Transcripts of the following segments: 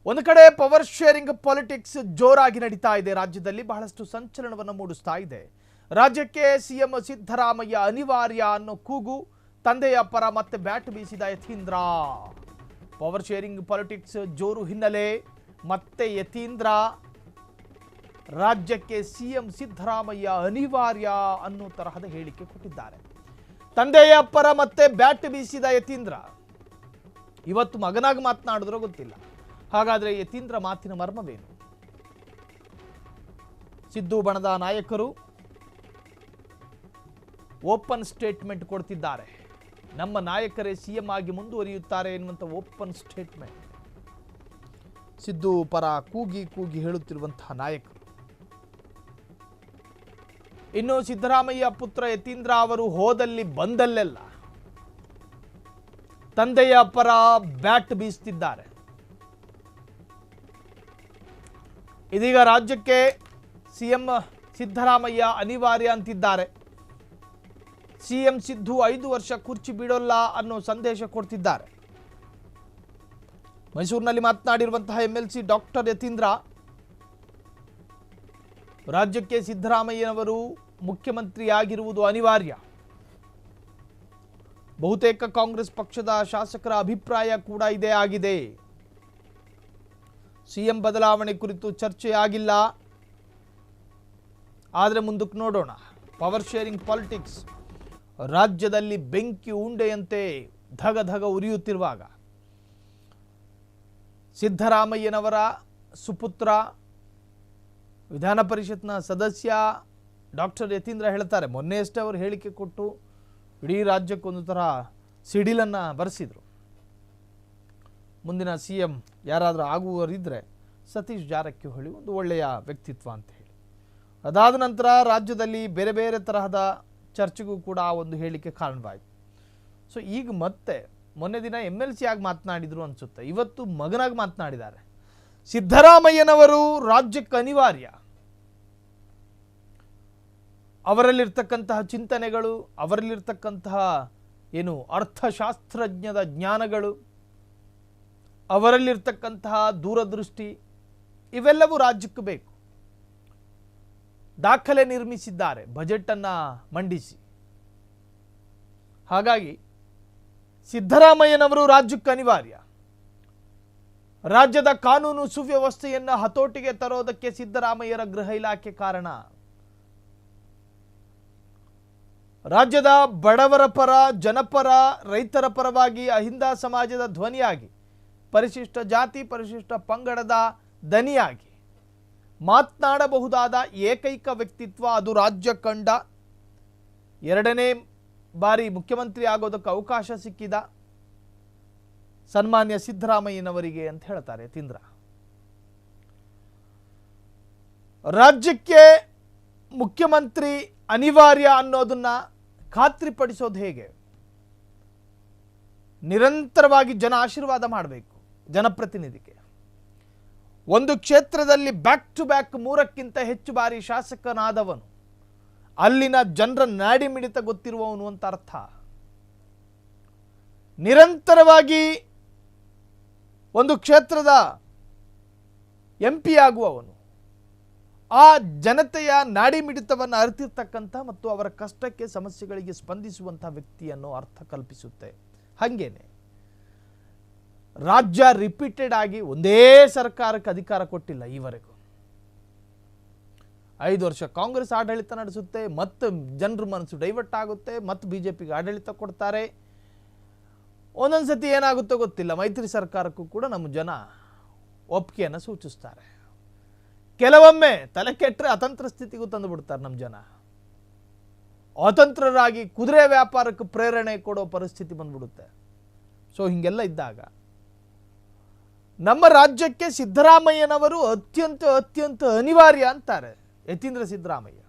ಒಂದು ಕಡೆ power sharing politics ಜೋರಾಗಿ ನಡೀತಾ ಇದೆ. ರಾಜ್ಯದಲ್ಲಿ ಬಹಳಷ್ಟು ಸಂಚಲನವನ್ನು ಮೂಡಿಸ್ತಾ ಇದೆ. ರಾಜ್ಯಕ್ಕೆ ಸಿಎಂ ಸಿದ್ದರಾಮಯ್ಯ ಅನಿವಾರ್ಯ ಅನ್ನೋ ಕೂಗು, ತಂದೆಯ ಪರ ಮತ್ತೆ ಬ್ಯಾಟ್ ಬೀಸಿದ ಯತೀಂದ್ರ. ಪವರ್ ಶೇರಿಂಗ್ ಪಾಲಿಟಿಕ್ಸ್ ಜೋರು ಹಿನ್ನೆಲೆ ಮತ್ತೆ ಯತೀಂದ್ರ ರಾಜ್ಯಕ್ಕೆ ಸಿಎಂ ಸಿದ್ದರಾಮಯ್ಯ ಅನಿವಾರ್ಯ ಅನ್ನೋ ತರಹದ ಹೇಳಿಕೆ ಕೊಟ್ಟಿದ್ದಾರೆ. ತಂದೆಯ ಪರ ಮತ್ತೆ ಬ್ಯಾಟ್ ಬೀಸಿದ ಯತೀಂದ್ರ ಇವತ್ತು ಮಗನಾಗಿ ಮಾತನಾಡಿದ್ರೋ ಗೊತ್ತಿಲ್ಲ. ಹಾಗಾದ್ರೆ ಯತೀಂದ್ರ ಮಾತಿನ ಮರ್ಮವೇನು? ಸಿದ್ದು ಬಣದ ನಾಯಕರು ಓಪನ್ ಸ್ಟೇಟ್ಮೆಂಟ್ ಕೊಡ್ತಿದ್ದಾರೆ. ನಮ್ಮ ನಾಯಕರೇ ಸಿಎಂ ಆಗಿ ಮುಂದುವರಿಯುತ್ತಾರೆ ಎನ್ನುವಂಥ ಓಪನ್ ಸ್ಟೇಟ್ಮೆಂಟ್. ಸಿದ್ದು ಪರ ಕೂಗಿ ಕೂಗಿ ಹೇಳುತ್ತಿರುವಂತಹ ನಾಯಕರು. ಇನ್ನು ಸಿದ್ದರಾಮಯ್ಯ ಪುತ್ರ ಯತೀಂದ್ರ ಅವರು ಹೋದಲ್ಲಿ ಬಂದಲ್ಲೆಲ್ಲ ತಂದೆಯ ಪರ ಬ್ಯಾಟ್ ಬೀಸ್ತಿದ್ದಾರೆ. ಇದೀಗ ರಾಜ್ಯಕ್ಕೆ ಸಿಎಂ ಸಿದ್ದರಾಮಯ್ಯ ಅನಿವಾರ್ಯ ಅಂತಿದ್ದಾರೆ. ಸಿಎಂ ಸಿದ್ದು 5 ವರ್ಷ ಕುರ್ಚಿ ಬಿಡೋಲ್ಲ ಅನ್ನೋ ಸಂದೇಶ ಕೊಡ್ತಿದ್ದಾರೆ. ಮೈಸೂರಿನಲ್ಲಿ ಮಾತನಾಡಿರುವಂತಹ MLC ಡಾಕ್ಟರ್ ಯತೀಂದ್ರ, ರಾಜ್ಯಕ್ಕೆ ಸಿದ್ದರಾಮಯ್ಯನವರು ಮುಖ್ಯಮಂತ್ರಿಯಾಗಿರುವುದು ಅನಿವಾರ್ಯ. ಬಹುತೇಕ ಕಾಂಗ್ರೆಸ್ ಪಕ್ಷದ ಶಾಸಕರ ಅಭಿಪ್ರಾಯ ಕೂಡ ಇದೇ ಆಗಿದೆ. ಸಿಎಂ ಬದಲಾವಣೆ ಕುರಿತು ಚರ್ಚೆ ಆಗಿಲ್ಲ, ಆದರೆ ಮುಂದಕ್ಕೆ ನೋಡೋಣ. ಪವರ್ ಶೇರಿಂಗ್ ಪಾಲಿಟಿಕ್ಸ್ ರಾಜ್ಯದಲ್ಲಿ ಬೆಂಕಿ ಉಂಡೆಯಂತೆ ಧಗ ಧಗ ಉರಿಯುತ್ತಿರುವಾಗ ಸಿದ್ದರಾಮಯ್ಯನವರ ಸುಪುತ್ರ ವಿಧಾನ ಪರಿಷತ್ನ ಸದಸ್ಯ ಡಾಕ್ಟರ್ ಯತೀಂದ್ರ ಹೇಳ್ತಾರೆ, ಮೊನ್ನೆಯಷ್ಟೇ ಅವರು ಹೇಳಿಕೆ ಕೊಟ್ಟು ಇಡೀ ರಾಜ್ಯಕ್ಕೊಂದು ಥರ ಸಿಡಿಲನ್ನು ಬರೆಸಿದರು. ಮುಂದಿನ ಸಿಎಂ ಯಾರಾದರೂ ಆಗುವವರಿದ್ದರೆ ಸತೀಶ್ ಜಾರಕಿಹೊಳಿ ಒಂದು ಒಳ್ಳೆಯ ವ್ಯಕ್ತಿತ್ವ ಅಂತ ಹೇಳಿ. ಅದಾದ ನಂತರ ರಾಜ್ಯದಲ್ಲಿ ಬೇರೆ ಬೇರೆ ತರಹದ ಚರ್ಚೆಗೂ ಕೂಡ ಆ ಒಂದು ಹೇಳಿಕೆ ಕಾರಣವಾಯಿತು. ಸೊ ಈಗ ಮತ್ತೆ ಮೊನ್ನೆ ದಿನ MLC ಆಗಿ ಮಾತನಾಡಿದರು ಅನಿಸುತ್ತೆ, ಇವತ್ತು ಮಗನಾಗಿ ಮಾತನಾಡಿದ್ದಾರೆ. ಸಿದ್ದರಾಮಯ್ಯನವರು ರಾಜ್ಯಕ್ಕೆ ಅನಿವಾರ್ಯ. ಅವರಲ್ಲಿರ್ತಕ್ಕಂತಹ ಚಿಂತನೆಗಳು, ಅವರಲ್ಲಿರ್ತಕ್ಕಂತಹ ಏನು ಅರ್ಥಶಾಸ್ತ್ರಜ್ಞದ ಜ್ಞಾನಗಳು, ಅವರಲ್ಲಿರ್ತಕ್ಕಂತಹ ದೂರದೃಷ್ಟಿ, ಇವೆಲ್ಲವೂ ರಾಜ್ಯಕ್ಕೆ ಬೇಕು. ದಾಖಲೆ ನಿರ್ಮಿಸಿದ್ದಾರೆ ಬಜೆಟ್ ಅನ್ನ ಮಂಡಿಸಿ. ಹಾಗಾಗಿ ಸಿದ್ದರಾಮಯ್ಯನವರು ರಾಜ್ಯಕ್ಕೆ ಅನಿವಾರ್ಯ. ರಾಜ್ಯದ ಕಾನೂನು ಸುವ್ಯವಸ್ಥೆಯನ್ನು ಹತೋಟಿಗೆ ತರೋದಕ್ಕೆ ಸಿದ್ದರಾಮಯ್ಯರ ಗೃಹ ಇಲಾಖೆ ಕಾರಣ. ರಾಜ್ಯದ ಬಡವರ ಪರ, ಜನಪರ, ರೈತರ ಪರವಾಗಿ ಅಹಿಂದ ಸಮಾಜದ ಧ್ವನಿಯಾಗಿ, ಪರಿಶಿಷ್ಟ ಜಾತಿ ಪರಿಶಿಷ್ಟ ಪಂಗಡದ ದನಿಯಾಗಿ ಮಾತನಾಡಬಹುದಾದ ಏಕೈಕ ವ್ಯಕ್ತಿತ್ವ, ಅದು ರಾಜ್ಯ ಕಂಡ 2ನೇ ಬಾರಿ ಮುಖ್ಯಮಂತ್ರಿ ಆಗೋದಕ್ಕೆ ಅವಕಾಶ ಸಿಕ್ಕಿದ ಸನ್ಮಾನ್ಯ ಸಿದ್ದರಾಮಯ್ಯನವರಿಗೆ ಅಂತ ಹೇಳ್ತಾರೆ ಯತೀಂದ್ರ. ರಾಜ್ಯಕ್ಕೆ ಮುಖ್ಯಮಂತ್ರಿ ಅನಿವಾರ್ಯ ಅನ್ನೋದನ್ನ ಖಾತ್ರಿಪಡಿಸೋದು ಹೇಗೆ? ನಿರಂತರವಾಗಿ ಜನ ಆಶೀರ್ವಾದ ಮಾಡಬೇಕು ಜನಪ್ರತಿನಿಧಿಗೆ. ಒಂದು ಕ್ಷೇತ್ರದಲ್ಲಿ ಬ್ಯಾಕ್ ಟು ಬ್ಯಾಕ್ 3ಕ್ಕಿಂತ ಹೆಚ್ಚು ಬಾರಿ ಶಾಸಕನಾದವನು, ಅಲ್ಲಿನ ಜನರ ನಾಡಿ ಮಿಡಿತ ಗೊತ್ತಿರುವವನು ಅಂತ ಅರ್ಥ. ನಿರಂತರವಾಗಿ ಒಂದು ಕ್ಷೇತ್ರದ MP ಆಗುವವನು, ಆ ಜನತೆಯ ನಾಡಿ ಮಿಡಿತವನ್ನು ಅರಿತಿರ್ತಕ್ಕಂಥ ಮತ್ತು ಅವರ ಕಷ್ಟಕ್ಕೆ ಸಮಸ್ಯೆಗಳಿಗೆ ಸ್ಪಂದಿಸುವಂಥ ವ್ಯಕ್ತಿಯನ್ನು ಅರ್ಥ ಕಲ್ಪಿಸುತ್ತೆ. ಹಾಗೇನೆ ರಾಜ್ಯ ರಿಪೀಟೆಡ್ ಆಗಿ ಒಂದೇ ಸರ್ಕಾರಕ್ಕೆ ಅಧಿಕಾರ ಕೊಟ್ಟಿಲ್ಲ ಈವರೆಗೂ. 5 ವರ್ಷ ಕಾಂಗ್ರೆಸ್ ಆಡಳಿತ ನಡೆಸುತ್ತೆ, ಮತ್ತು ಜನರ ಮನಸ್ಸು ಡೈವರ್ಟ್ ಆಗುತ್ತೆ, ಮತ್ತು BJPಗೆ ಆಡಳಿತ ಕೊಡ್ತಾರೆ. ಒಂದೊಂದು ಸತಿ ಏನಾಗುತ್ತೋ ಗೊತ್ತಿಲ್ಲ, ಮೈತ್ರಿ ಸರ್ಕಾರಕ್ಕೂ ಕೂಡ ನಮ್ಮ ಜನ ಒಪ್ಪಿಗೆಯನ್ನು ಸೂಚಿಸ್ತಾರೆ. ಕೆಲವೊಮ್ಮೆ ತಲೆ ಕೆಟ್ಟರೆ ಅತಂತ್ರ ಸ್ಥಿತಿಗೂ ತಂದು ಬಿಡ್ತಾರೆ ನಮ್ಮ ಜನ. ಅತಂತ್ರರಾಗಿ ಕುದುರೆ ವ್ಯಾಪಾರಕ್ಕೆ ಪ್ರೇರಣೆ ಕೊಡೋ ಪರಿಸ್ಥಿತಿ ಬಂದ್ಬಿಡುತ್ತೆ. ಸೊ ಹೀಗೆಲ್ಲ ಇದ್ದಾಗ ನಮ್ಮ ರಾಜ್ಯಕ್ಕೆ ಸಿದ್ದರಾಮಯ್ಯನವರು ಅತ್ಯಂತ ಅತ್ಯಂತ ಅನಿವಾರ್ಯ ಅಂತಾರೆ ಯತೀಂದ್ರ ಸಿದ್ದರಾಮಯ್ಯ.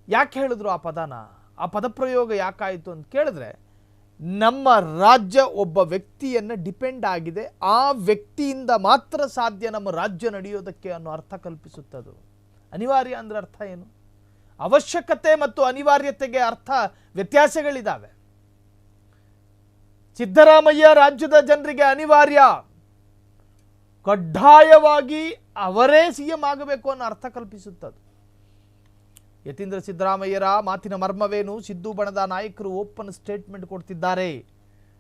ಯಾಕೆ ಹೇಳಿದ್ರು ಆ ಪದನ? ಆ ಪದಪ್ರಯೋಗ ಯಾಕಾಯಿತು ಅಂತ ಕೇಳಿದ್ರೆ, ನಮ್ಮ ರಾಜ್ಯ ಒಬ್ಬ ವ್ಯಕ್ತಿಯನ್ನು ಡಿಪೆಂಡ್ ಆಗಿದೆ, ಆ ವ್ಯಕ್ತಿಯಿಂದ ಮಾತ್ರ ಸಾಧ್ಯ ನಮ್ಮ ರಾಜ್ಯ ನಡೆಯೋದಕ್ಕೆ ಅನ್ನೋ ಅರ್ಥ ಕಲ್ಪಿಸುತ್ತದು. ಅನಿವಾರ್ಯ ಅಂದ್ರೆ ಅರ್ಥ ಏನು? ಅವಶ್ಯಕತೆ ಮತ್ತು ಅನಿವಾರ್ಯತೆಗೆ ಅರ್ಥ ವ್ಯತ್ಯಾಸಗಳಿದ್ದಾವೆ. ಸಿದ್ದರಾಮಯ್ಯ ರಾಜ್ಯದ ಜನರಿಗೆ ಅನಿವಾರ್ಯ, ಕಡ್ಡಾಯವಾಗಿ ಅವರೇ ಸಿಎಂ ಆಗಬೇಕು ಅನ್ನೋ ಅರ್ಥ ಕಲ್ಪಿಸುತ್ತದೆ. ಯತೀಂದ್ರ ಸಿದ್ದರಾಮಯ್ಯರ ಮಾತಿನ ಮರ್ಮವೇನು? ಸಿದ್ದು ಬಣದ ನಾಯಕರು ಓಪನ್ ಸ್ಟೇಟ್ಮೆಂಟ್ ಕೊಡ್ತಿದ್ದಾರೆ.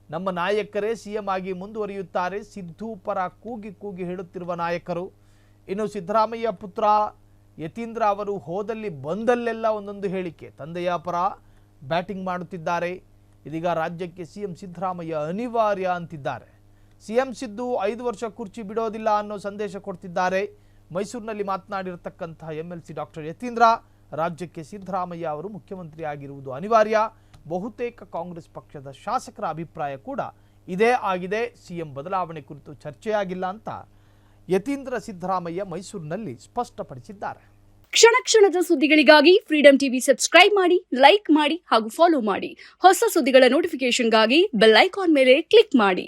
ನಮ್ಮ ನಾಯಕರೇ ಸಿಎಂ ಆಗಿ ಮುಂದುವರಿಯುತ್ತಾರೆ, ಸಿದ್ದು ಪರ ಕೂಗಿ ಕೂಗಿ ಹೇಳುತ್ತಿರುವ ನಾಯಕರು. ಇನ್ನು ಸಿದ್ದರಾಮಯ್ಯ ಪುತ್ರ ಯತೀಂದ್ರ ಅವರು ಹೋದಲ್ಲಿ ಬಂದಲ್ಲೆಲ್ಲ ಒಂದೊಂದು ಹೇಳಿಕೆ, ತಂದೆಯ ಪರ ಬ್ಯಾಟಿಂಗ್ ಮಾಡುತ್ತಿದ್ದಾರೆ. ಇದೀಗ ರಾಜ್ಯಕ್ಕೆ ಸಿಎಂ ಸಿದ್ದರಾಮಯ್ಯ ಅನಿವಾರ್ಯ ಅಂತಿದ್ದಾರೆ. ಸಿಎಂ ಸಿದ್ದು 5 ವರ್ಷ ಕುರ್ಚಿ ಬಿಡೋದಿಲ್ಲ ಅನ್ನೋ ಸಂದೇಶ ಕೊಡ್ತಿದ್ದಾರೆ. ಮೈಸೂರಿನಲ್ಲಿ ಮಾತನಾಡಿರತಕ್ಕಂತಹ MLC ಡಾಕ್ಟರ್ ಯತೀಂದ್ರ, ರಾಜ್ಯಕ್ಕೆ ಸಿದ್ದರಾಮಯ್ಯ ಅವರು ಮುಖ್ಯಮಂತ್ರಿ ಆಗಿರುವುದು ಅನಿವಾರ್ಯ. ಬಹುತೇಕ ಕಾಂಗ್ರೆಸ್ ಪಕ್ಷದ ಶಾಸಕರ ಅಭಿಪ್ರಾಯ ಕೂಡ ಇದೇ ಆಗಿದೆ. ಸಿಎಂ ಬದಲಾವಣೆ ಕುರಿತು ಚರ್ಚೆಯಾಗಿಲ್ಲ ಅಂತ ಯತೀಂದ್ರ ಸಿದ್ದರಾಮಯ್ಯ ಮೈಸೂರಿನಲ್ಲಿ ಸ್ಪಷ್ಟಪಡಿಸಿದ್ದಾರೆ. ಕ್ಷಣ ಕ್ಷಣದ ಸುದ್ದಿಗಳಿಗಾಗಿ ಫ್ರೀಡಂ ಟಿವಿ ಸಬ್ಸ್ಕ್ರೈಬ್ ಮಾಡಿ, ಲೈಕ್ ಮಾಡಿ ಹಾಗೂ ಫಾಲೋ ಮಾಡಿ. ಹೊಸ ಸುದ್ದಿಗಳ ನೋಟಿಫಿಕೇಶನ್ಗಾಗಿ ಬೆಲ್ ಐಕಾನ್ ಮೇಲೆ ಕ್ಲಿಕ್ ಮಾಡಿ.